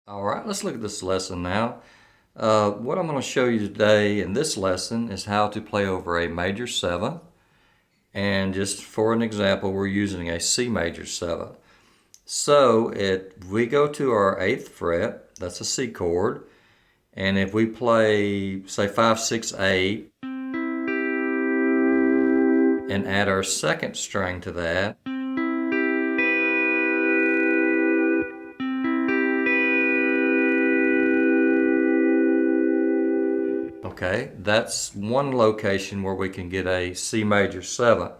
All right, let's look at this lesson now. What I'm going to show you today in this lesson is how to play over a major 7th. And just for an example, we're using a C major 7th. So we go to our 8th fret, that's a C chord. And if we play, say, 5, 6, 8, and add our second string to that, okay, that's one location where we can get a C major 7th.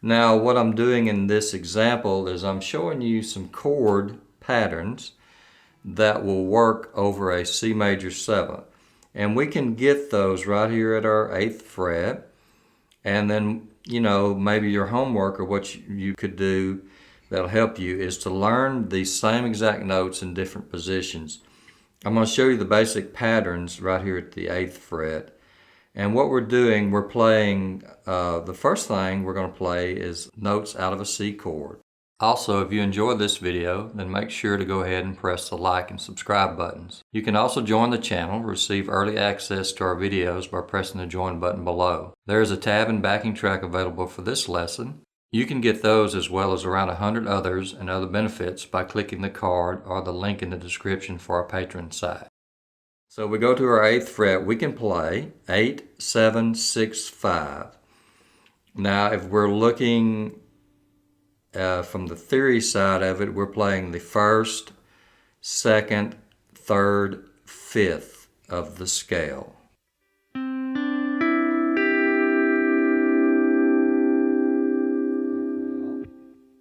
Now what I'm doing in this example is I'm showing you some chord patterns that will work over a C major 7th. And we can get those right here at our 8th fret. And then, maybe your homework or what you could do that'll help you is to learn these same exact notes in different positions. I'm going to show you the basic patterns right here at the 8th fret. And what we're doing, we're playing, the first thing we're going to play is notes out of a C chord. Also, if you enjoyed this video, then make sure to go ahead and press the like and subscribe buttons. You can also join the channel, receive early access to our videos by pressing the join button below. There is a tab and backing track available for this lesson. You can get those as well as around 100 others and other benefits by clicking the card or the link in the description for our Patreon site. So we go to our 8th fret, we can play 8, 7, 6, 5. Now if we're looking from the theory side of it, we're playing the 1st, 2nd, 3rd, 5th of the scale.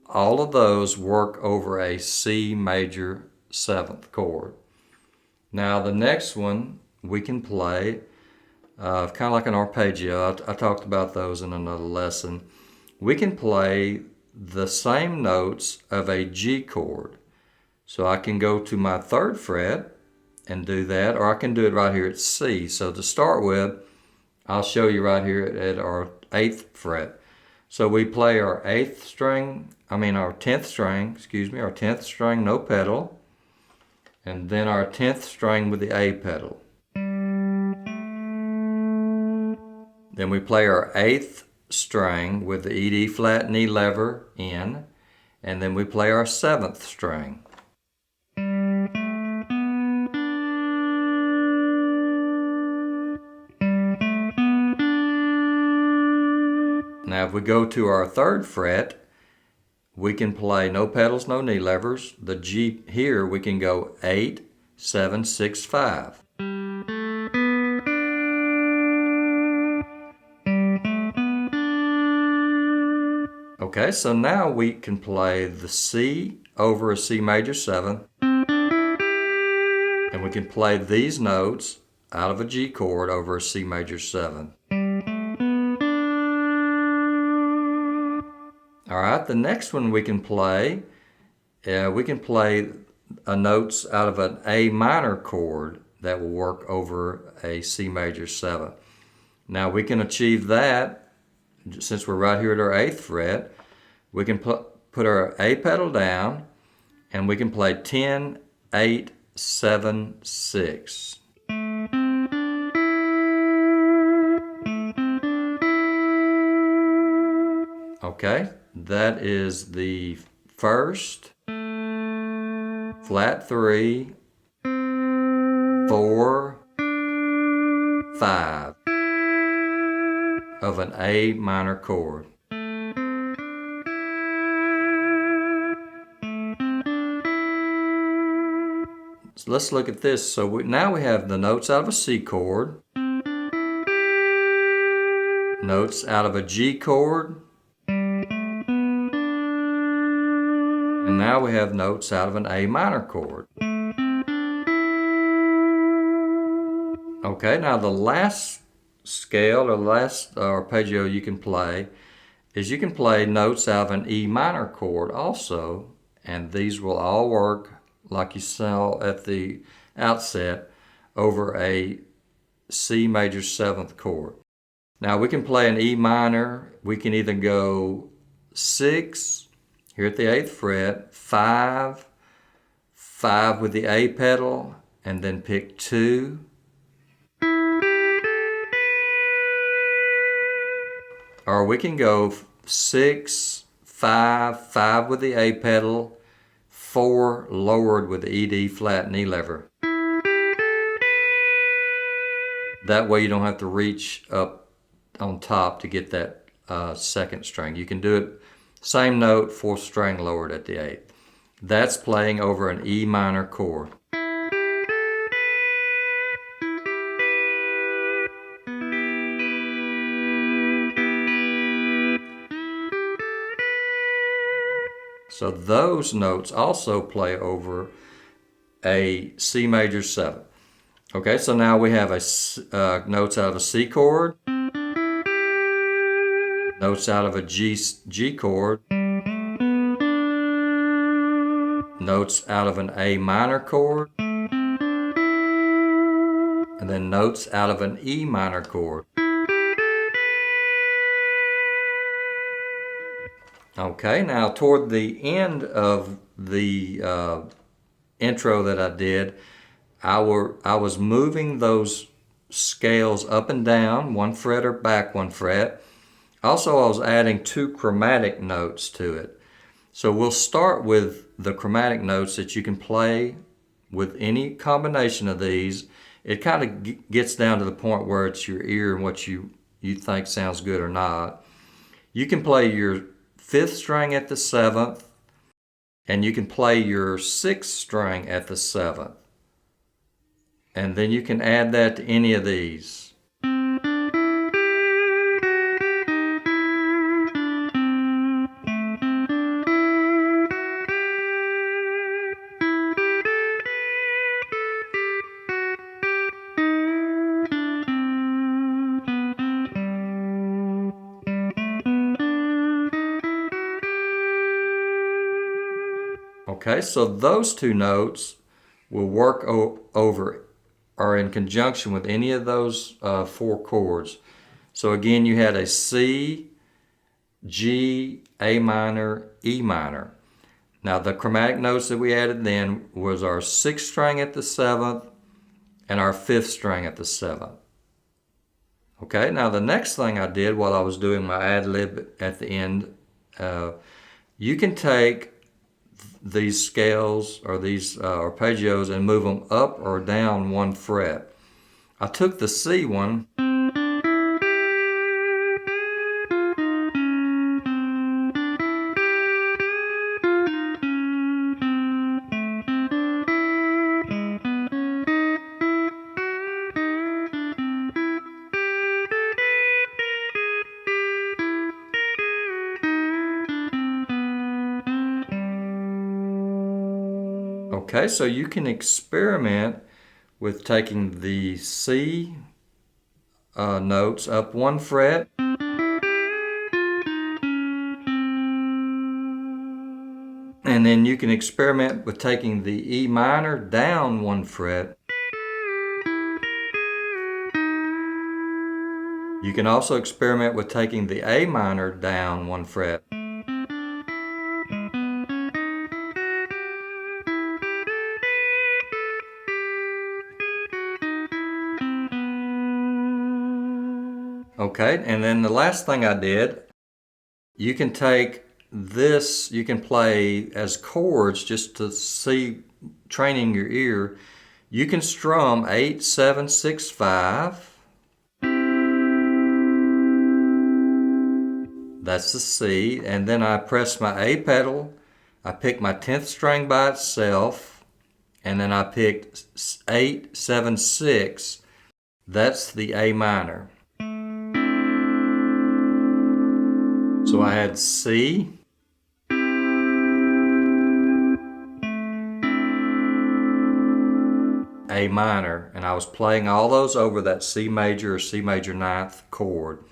All of those work over a C major 7th chord. Now the next one we can play kind of like an arpeggio. I talked about those in another lesson. We can play the same notes of a G chord. So I can go to my 3rd fret and do that, or I can do it right here at C. So to start with, I'll show you right here at our 8th fret. So we play our 10th string, our 10th string, no pedal, and then our 10th string with the A pedal. Then we play our 8th string with the E, D flat and E lever in, and then we play our 7th string. Now if we go to our 3rd fret, we can play no pedals, no knee levers. The G here we can go 8, 7, 6, 5. Okay, so now we can play the C over a C major 7th, and we can play these notes out of a G chord over a C major 7th. All right, the next one we can play notes out of an A minor chord that will work over a C major 7th. Now we can achieve that. Since we're right here at our 8th fret, we can put our A pedal down and we can play 10, 8, 7, 6. Okay, that is the 1st, flat 3, 4, 5. Of an A minor chord. So let's look at this. So now we have the notes out of a C chord, notes out of a G chord, and now we have notes out of an A minor chord. Okay, now the last scale or last arpeggio you can play is you can play notes out of an E minor chord also, and these will all work like you saw at the outset over a C major 7th chord. Now we can play an E minor. We can either go 6 here at the 8th fret, 5, 5 with the A pedal, and then pick 2. Or we can go 6, 5, 5 with the A pedal, 4 lowered with the E, D flat, and E lever. That way you don't have to reach up on top to get that second string. You can do it same note, 4th string lowered at the 8th. That's playing over an E minor chord. So those notes also play over a C major 7. Okay, so now we have notes out of a C chord, notes out of a G chord, notes out of an A minor chord, and then notes out of an E minor chord. Okay, now toward the end of the intro that I did, I was moving those scales up and down, 1 fret or back 1 fret. Also, I was adding 2 chromatic notes to it. So we'll start with the chromatic notes that you can play with any combination of these. It kind of gets down to the point where it's your ear and what you think sounds good or not. You can play your 5th string at the 7th, and you can play your 6th string at the 7th. And then you can add that to any of these. Okay, so those 2 notes will work over or in conjunction with any of those 4 chords. So again, you had a C, G, A minor, E minor. Now the chromatic notes that we added then was our 6th string at the 7th and our 5th string at the 7th. Okay, now the next thing I did while I was doing my ad lib at the end, you can take these scales or these arpeggios and move them up or down 1 fret. I took the C one Okay, so you can experiment with taking the C notes up 1 fret, and then you can experiment with taking the E minor down 1 fret. You can also experiment with taking the A minor down 1 fret. Okay, and then the last thing I did, you can take this, you can play as chords just to see, training your ear. You can strum 8, 7, 6, 5. That's the C, and then I press my A pedal, I pick my 10th string by itself, and then I picked 8, 7, 6. That's the A minor. So I had C, A minor, and I was playing all those over that C major or C major 9th chord.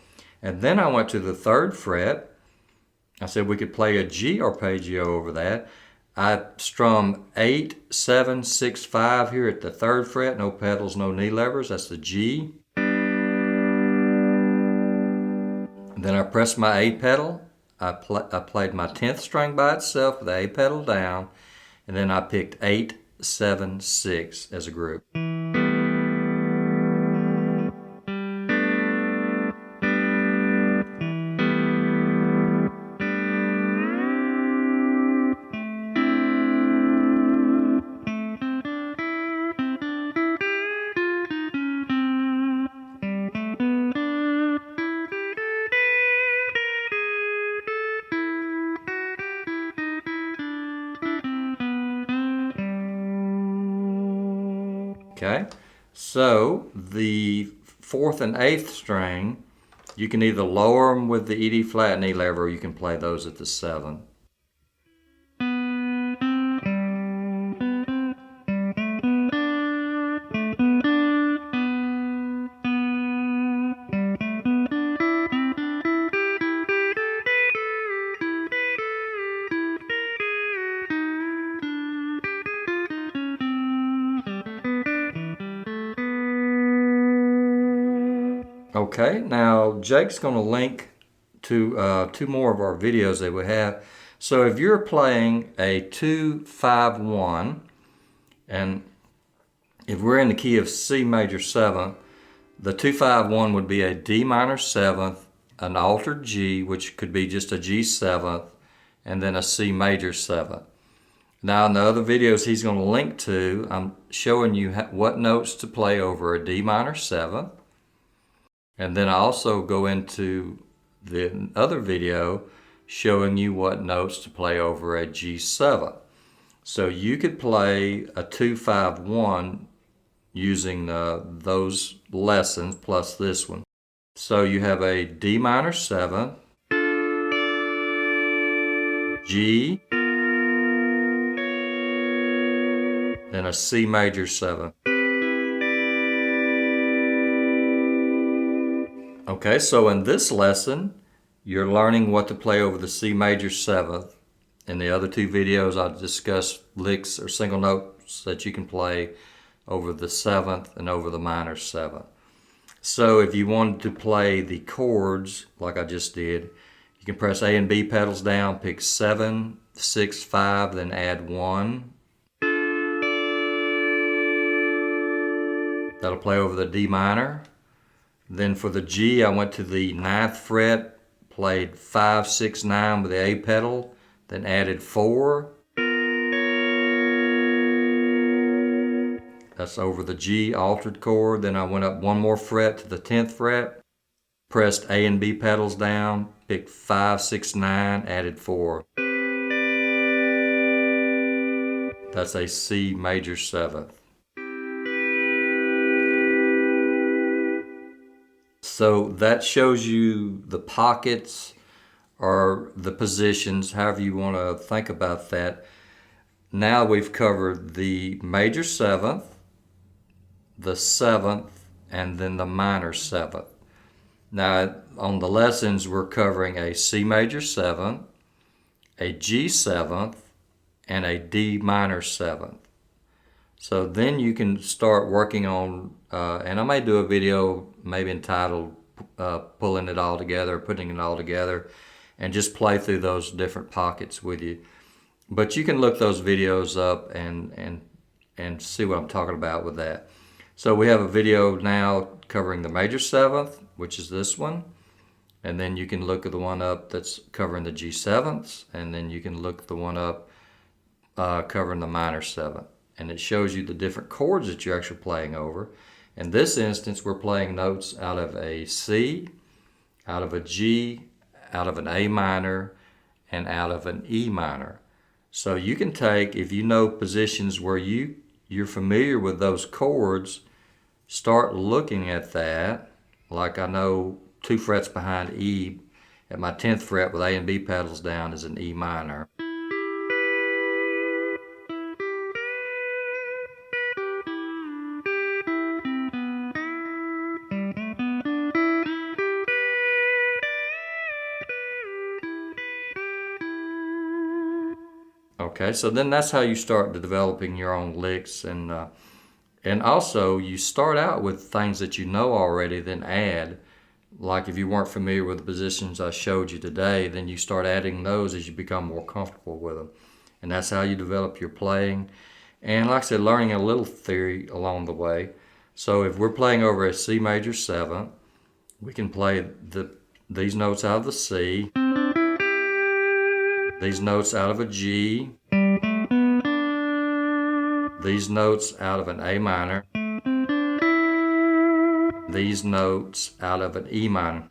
And then I went to the 3rd fret. I said we could play a G arpeggio over that. I strummed 8, 7, 6, 5 here at the 3rd fret, no pedals, no knee levers, that's the G. Then I pressed my A pedal. I played my 10th string by itself with the A pedal down, and then I picked 8, 7, 6 as a group. Okay, so the 4th and 8th string, you can either lower them with the E, D flat and E lever, or you can play those at the 7th. Okay, now Jake's going to link to 2 more of our videos that we have. So if you're playing a 2-5-1, and if we're in the key of C major 7th, the 2-5-1 would be a D minor 7th, an altered G, which could be just a G 7th, and then a C major 7th. Now in the other videos he's going to link to, I'm showing you what notes to play over a D minor 7th. And then I also go into the other video showing you what notes to play over a G7. So you could play a 2-5-1 using those lessons plus this one. So you have a D minor 7th, G, then a C major 7th. Okay, so in this lesson, you're learning what to play over the C major 7th. In the other 2 videos, I'll discuss licks or single notes that you can play over the 7th and over the minor 7th. So if you wanted to play the chords, like I just did, you can press A and B pedals down, pick 7, 6, 5, then add 1. That'll play over the D minor. Then for the G, I went to the 9th fret, played 5, 6, 9 with the A pedal, then added 4. That's over the G altered chord. Then I went up 1 more fret to the 10th fret, pressed A and B pedals down, picked 5, 6, 9, added 4. That's a C major 7th. So that shows you the pockets or the positions, however you want to think about that. Now we've covered the major 7th, the 7th, and then the minor 7th. Now on the lessons we're covering a C major 7th, a G 7th, and a D minor 7th. So then you can start working on, and I may do a video maybe entitled pulling it all together, putting it all together, and just play through those different pockets with you. But you can look those videos up and see what I'm talking about with that. So we have a video now covering the major 7th, which is this one. And then you can look at the one up that's covering the G7ths, and then you can look the one up covering the minor 7th. And it shows you the different chords that you're actually playing over. In this instance, we're playing notes out of a C, out of a G, out of an A minor, and out of an E minor. So you can take, if you know positions where you're familiar with those chords, start looking at that. Like I know 2 frets behind E, at my 10th fret with A and B pedals down is an E minor. Okay, so then that's how you start developing your own licks, and also you start out with things that you know already, then add. Like if you weren't familiar with the positions I showed you today, then you start adding those as you become more comfortable with them. And that's how you develop your playing. And like I said, learning a little theory along the way. So if we're playing over a C major 7th, we can play these notes out of the C, these notes out of a G, these notes out of an A minor, these notes out of an E minor.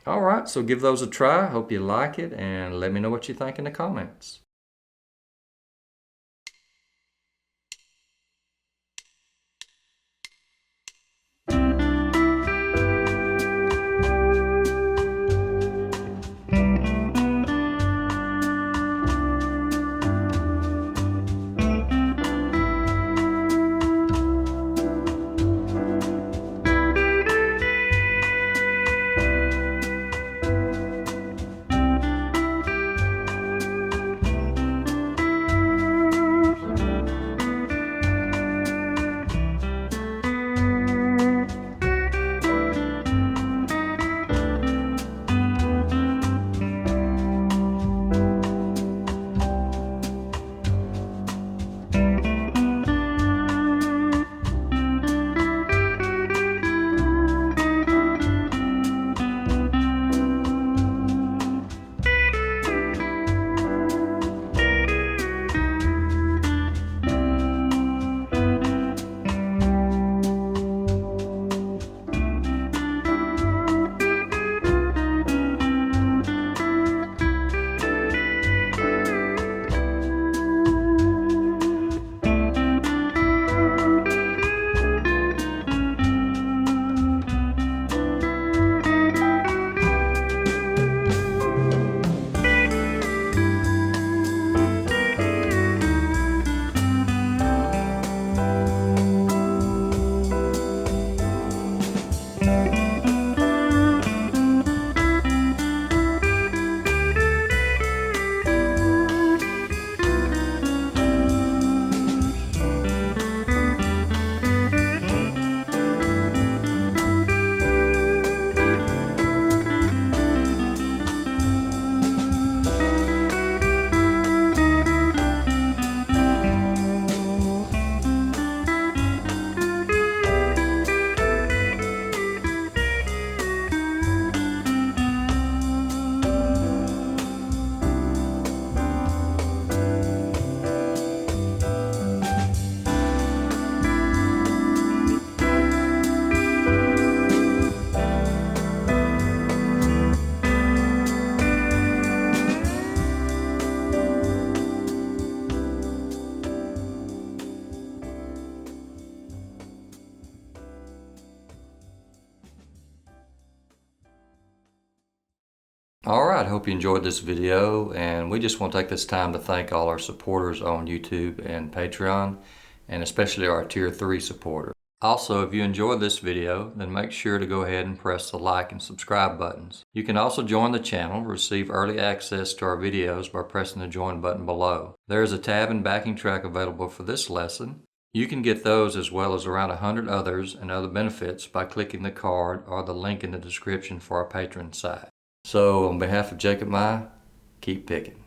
Alright, so give those a try. Hope you like it, and let me know what you think in the comments. Alright, hope you enjoyed this video, and we just want to take this time to thank all our supporters on YouTube and Patreon, and especially our Tier 3 supporters. Also, if you enjoyed this video, then make sure to go ahead and press the like and subscribe buttons. You can also join the channel, receive early access to our videos by pressing the join button below. There is a tab and backing track available for this lesson. You can get those as well as around 100 others and other benefits by clicking the card or the link in the description for our Patreon site. So, on behalf of Jacob Mai, keep picking.